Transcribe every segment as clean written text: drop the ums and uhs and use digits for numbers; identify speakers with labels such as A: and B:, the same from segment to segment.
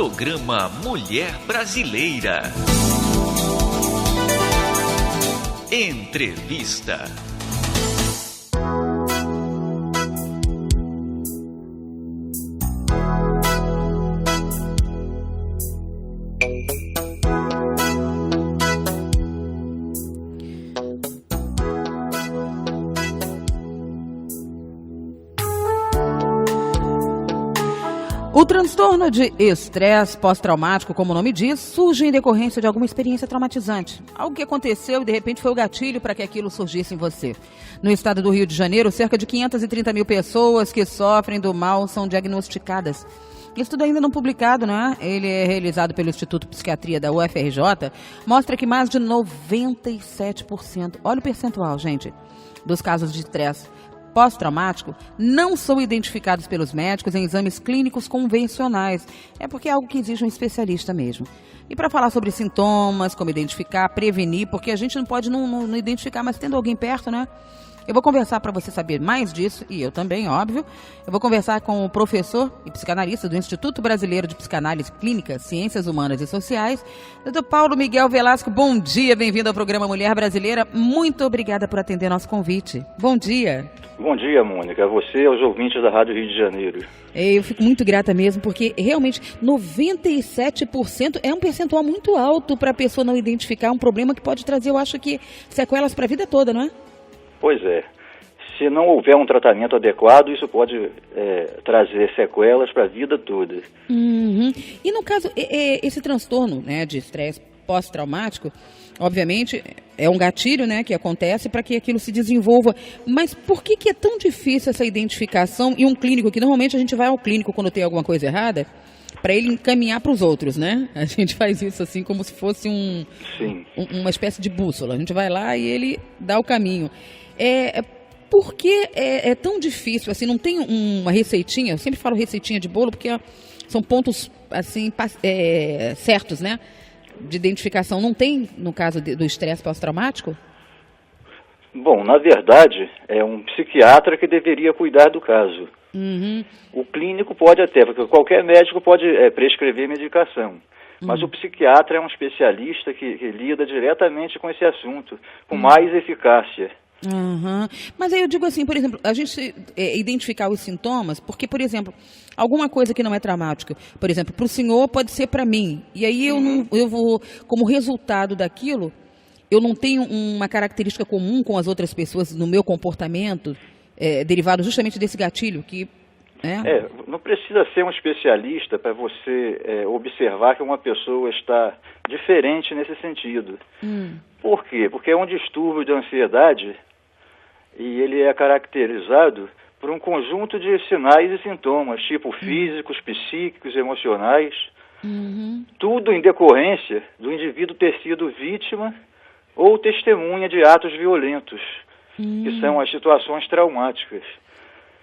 A: Programa Mulher Brasileira. Entrevista.
B: O transtorno de estresse pós-traumático, como o nome diz, surge em decorrência de alguma experiência traumatizante. Algo que aconteceu e de repente foi o gatilho para que aquilo surgisse em você. No estado do Rio de Janeiro, cerca de 530 mil pessoas que sofrem do mal são diagnosticadas. Estudo ainda não publicado, né? Ele é realizado pelo Instituto de Psiquiatria da UFRJ, mostra que mais de 97%, olha o percentual, gente, dos casos de estresse pós-traumático não são identificados pelos médicos em exames clínicos convencionais. É porque é algo que exige um especialista mesmo. E para falar sobre sintomas, como identificar, prevenir, porque a gente não pode não identificar, mas tendo alguém perto, né? Eu vou conversar para você saber mais disso, e eu também, óbvio. Eu vou conversar com o professor e psicanalista do Instituto Brasileiro de Psicanálise Clínica, Ciências Humanas e Sociais, Dr. Paulo Miguel Velasco. Bom dia, bem-vindo ao programa Mulher Brasileira. Muito obrigada por atender nosso convite. Bom dia.
C: Bom dia, Mônica. A você e aos ouvintes da Rádio Rio de Janeiro.
B: Eu fico muito grata mesmo, porque realmente 97% é um percentual muito alto para a pessoa não identificar um problema que pode trazer, eu acho que, sequelas para a vida toda, não é?
C: Pois é. Se não houver um tratamento adequado, isso pode trazer sequelas para a vida toda.
B: Uhum. E no caso, esse transtorno, né, de estresse pós-traumático, obviamente, é um gatilho, né, que acontece para que aquilo se desenvolva. Mas por que é tão difícil essa identificação? E um clínico, que normalmente a gente vai ao clínico quando tem alguma coisa errada, para ele encaminhar para os outros, né? A gente faz isso assim como se fosse uma espécie de bússola. A gente vai lá e ele dá o caminho. Por que é tão difícil? Assim, não tem uma receitinha? Eu sempre falo receitinha de bolo porque são pontos assim certos, né? De identificação. Não tem no caso do estresse pós-traumático?
C: Bom, na verdade, é um psiquiatra que deveria cuidar do caso.
B: Uhum.
C: O clínico pode até, porque qualquer médico pode prescrever medicação. Mas o psiquiatra é um especialista que lida diretamente com esse assunto, com mais eficácia.
B: Uhum. Mas aí eu digo assim, por exemplo, a gente identificar os sintomas, porque, por exemplo, alguma coisa que não é traumática, por exemplo, para o senhor pode ser para mim, e aí eu vou, como resultado daquilo, eu não tenho uma característica comum com as outras pessoas no meu comportamento, derivado justamente desse gatilho que...
C: não precisa ser um especialista para você observar que uma pessoa está diferente nesse sentido. Por quê? Porque é um distúrbio de ansiedade e ele é caracterizado por um conjunto de sinais e sintomas, tipo físicos, psíquicos, emocionais, tudo em decorrência do indivíduo ter sido vítima ou testemunha de atos violentos, que são as situações traumáticas.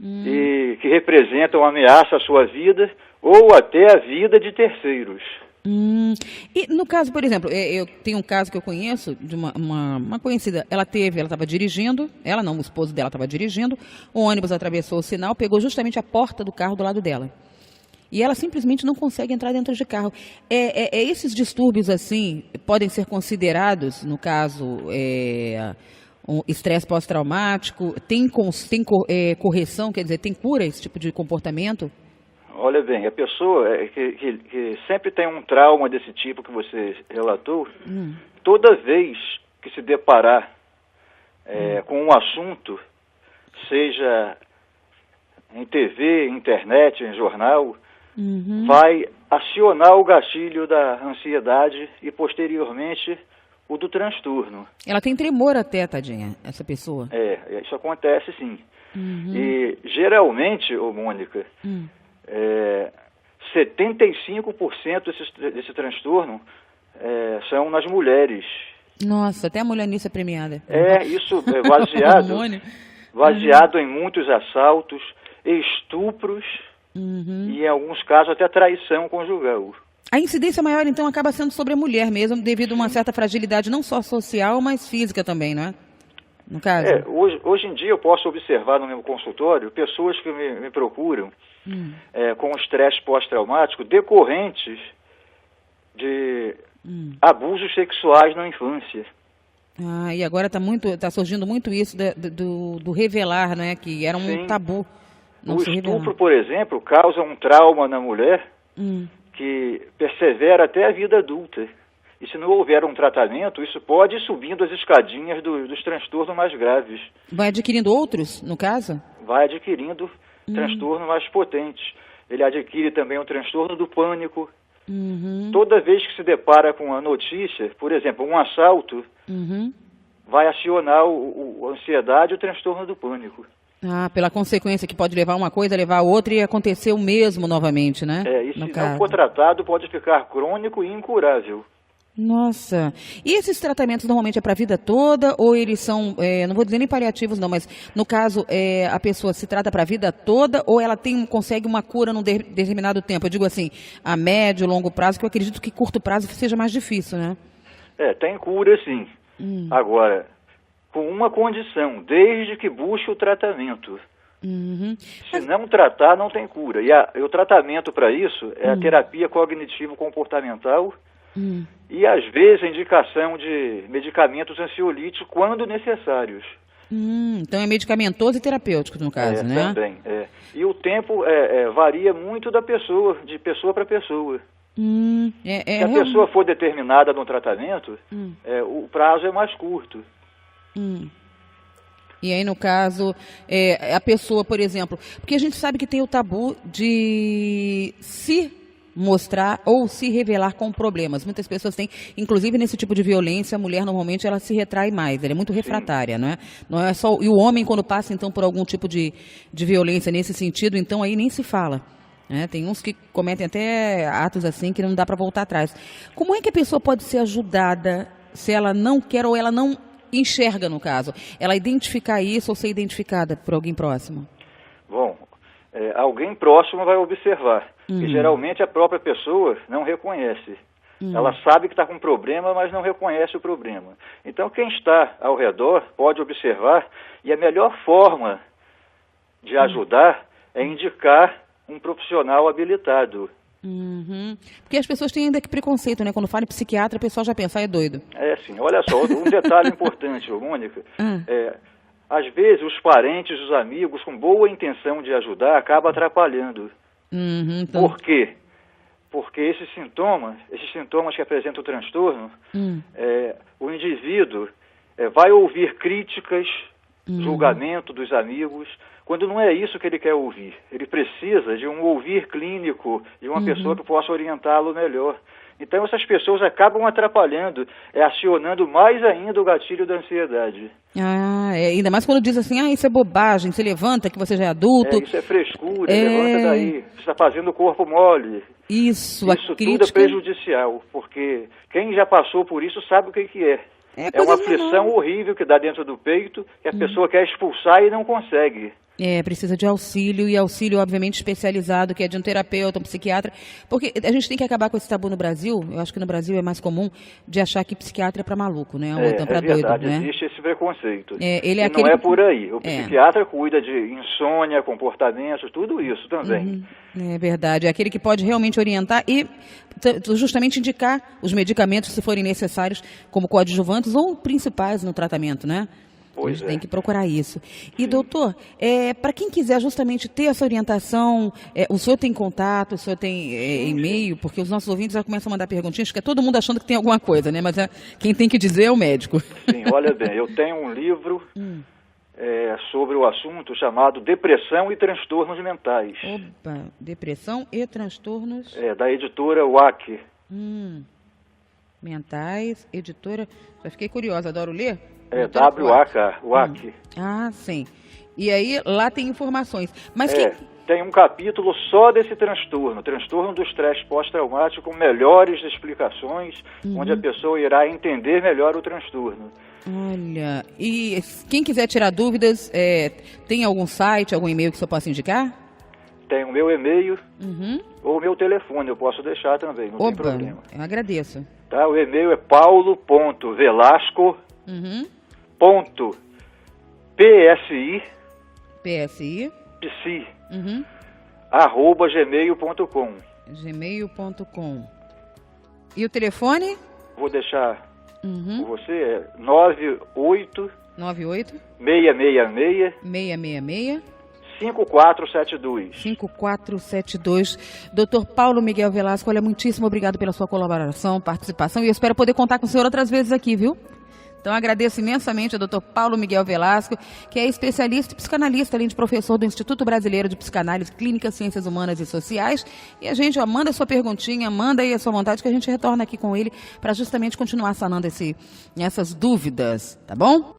C: E que representam ameaça à sua vida ou até à vida de terceiros.
B: E no caso, por exemplo, eu tenho um caso que eu conheço de uma conhecida, ela estava dirigindo, ela não, o esposo dela estava dirigindo, o ônibus atravessou o sinal, pegou justamente a porta do carro do lado dela. E ela simplesmente não consegue entrar dentro de carro. Esses distúrbios, assim, podem ser considerados, no caso... um estresse pós-traumático, tem correção, quer dizer, tem cura esse tipo de comportamento?
C: Olha bem, a pessoa que sempre tem um trauma desse tipo que você relatou, toda vez que se deparar com um assunto, seja em TV, internet, em jornal, vai acionar o gatilho da ansiedade e posteriormente o do transtorno.
B: Ela tem tremor até, tadinha, essa pessoa.
C: Isso acontece sim. E geralmente, Mônica, 75% desse transtorno são nas mulheres.
B: Nossa, até a mulher nisso é premiada.
C: Isso é baseado em muitos assaltos, estupros e em alguns casos até traição conjugal.
B: A incidência maior, então, acaba sendo sobre a mulher mesmo, devido a uma certa fragilidade, não só social, mas física também, não é? no caso?
C: Hoje em dia eu posso observar no meu consultório pessoas que me procuram com estresse pós-traumático decorrentes de abusos sexuais na infância.
B: E agora tá surgindo muito isso do revelar, né? Que era um tabu.
C: O estupro, por exemplo, causa um trauma na mulher que persevera até a vida adulta. E se não houver um tratamento, isso pode ir subindo as escadinhas dos transtornos mais graves.
B: Vai adquirindo outros, no caso?
C: Vai adquirindo transtornos mais potentes. Ele adquire também o transtorno do pânico. Toda vez que se depara com a notícia, por exemplo, um assalto, vai acionar a ansiedade e o transtorno do pânico.
B: Pela consequência que pode levar uma coisa, levar a outra e acontecer o mesmo novamente, né?
C: E se não for tratado, pode ficar crônico e incurável.
B: Nossa, e esses tratamentos normalmente é para a vida toda ou eles são, não vou dizer nem paliativos não, mas no caso a pessoa se trata para a vida toda ou ela consegue uma cura num determinado tempo? Eu digo assim, a médio, longo prazo, que eu acredito que curto prazo seja mais difícil, né?
C: Tem cura sim. Agora, com uma condição, desde que busque o tratamento. Se não tratar, não tem cura. E o tratamento para isso é a terapia cognitivo-comportamental e, às vezes, a indicação de medicamentos ansiolíticos quando necessários.
B: Então é medicamentoso e terapêutico, no caso, né?
C: Também, E o tempo varia muito da pessoa, de pessoa para pessoa. Se a pessoa for determinada no tratamento, o prazo é mais curto.
B: E aí, no caso, a pessoa, por exemplo, porque a gente sabe que tem o tabu de se mostrar ou se revelar com problemas. Muitas pessoas têm, inclusive nesse tipo de violência, a mulher normalmente ela se retrai mais, ela é muito refratária, não é? Não é só, e o homem quando passa então por algum tipo de violência nesse sentido, então aí nem se fala. Tem uns que cometem até atos assim que não dá para voltar atrás. Como é que a pessoa pode ser ajudada se ela não quer ou ela não enxerga, no caso? Ela identificar isso ou ser identificada por alguém próximo?
C: Bom, alguém próximo vai observar. E geralmente a própria pessoa não reconhece. Ela sabe que está com um problema, mas não reconhece o problema. Então quem está ao redor pode observar e a melhor forma de ajudar é indicar um profissional habilitado.
B: Porque as pessoas têm ainda que preconceito, né? Quando fala em psiquiatra, o pessoal já pensa, é doido.
C: Sim. Olha só, um detalhe importante, Mônica. Às vezes os parentes, os amigos, com boa intenção de ajudar, acabam atrapalhando.
B: Então...
C: Por quê? Porque esses sintomas que apresentam o transtorno, o indivíduo vai ouvir críticas, julgamento dos amigos, quando não é isso que ele quer ouvir. Ele precisa de um ouvir clínico, de uma pessoa que possa orientá-lo melhor. Então essas pessoas acabam atrapalhando, acionando mais ainda o gatilho da ansiedade.
B: Ainda mais quando diz assim, isso é bobagem, você levanta que você já é adulto.
C: Isso é frescura, levanta daí, você está fazendo o corpo mole.
B: Isso
C: tudo é prejudicial, porque quem já passou por isso sabe o que é. É uma aflição horrível que dá dentro do peito, que a pessoa quer expulsar e não consegue.
B: Precisa de auxílio, e auxílio obviamente especializado, que é de um terapeuta, um psiquiatra, porque a gente tem que acabar com esse tabu no Brasil. Eu acho que no Brasil é mais comum de achar que psiquiatra é para maluco, né? Ou então para doido, né?
C: Existe esse preconceito.
B: Não
C: é por aí. O psiquiatra cuida de insônia, comportamentos, tudo isso também.
B: É verdade. É aquele que pode realmente orientar e justamente indicar os medicamentos, se forem necessários, como coadjuvantes ou principais no tratamento, né? A gente tem que procurar isso. E, doutor, para quem quiser justamente ter essa orientação, o senhor tem contato, o senhor tem e-mail, porque os nossos ouvintes já começam a mandar perguntinhas, que é todo mundo achando que tem alguma coisa, né? Mas quem tem que dizer é o médico.
C: Sim, olha bem, eu tenho um livro sobre o assunto chamado Depressão e Transtornos Mentais.
B: Opa, Depressão e Transtornos...
C: da editora WAC.
B: Mentais, editora... Já fiquei curiosa, adoro ler. WAC. Sim. E aí, lá tem informações. Mas
C: tem um capítulo só desse transtorno do estresse pós-traumático, com melhores explicações, onde a pessoa irá entender melhor o transtorno.
B: Olha, e quem quiser tirar dúvidas, tem algum site, algum e-mail que você possa indicar?
C: Tem o meu e-mail ou o meu telefone, eu posso deixar também, não tem problema.
B: Eu agradeço.
C: O e-mail é paulo.velasco PSI, psi, @gmail.com.
B: gmail.com. E o telefone?
C: Vou deixar com você, é 98 666 5472.
B: 5472. Doutor Paulo Miguel Velasco, olha, muitíssimo obrigado pela sua colaboração, participação, e eu espero poder contar com o senhor outras vezes aqui, viu? Então, agradeço imensamente ao doutor Paulo Miguel Velasco, que é especialista e psicanalista, além de professor do Instituto Brasileiro de Psicanálise Clínica, Ciências Humanas e Sociais. E a gente, manda a sua perguntinha, manda aí a sua vontade, que a gente retorna aqui com ele para justamente continuar sanando essas dúvidas, tá bom?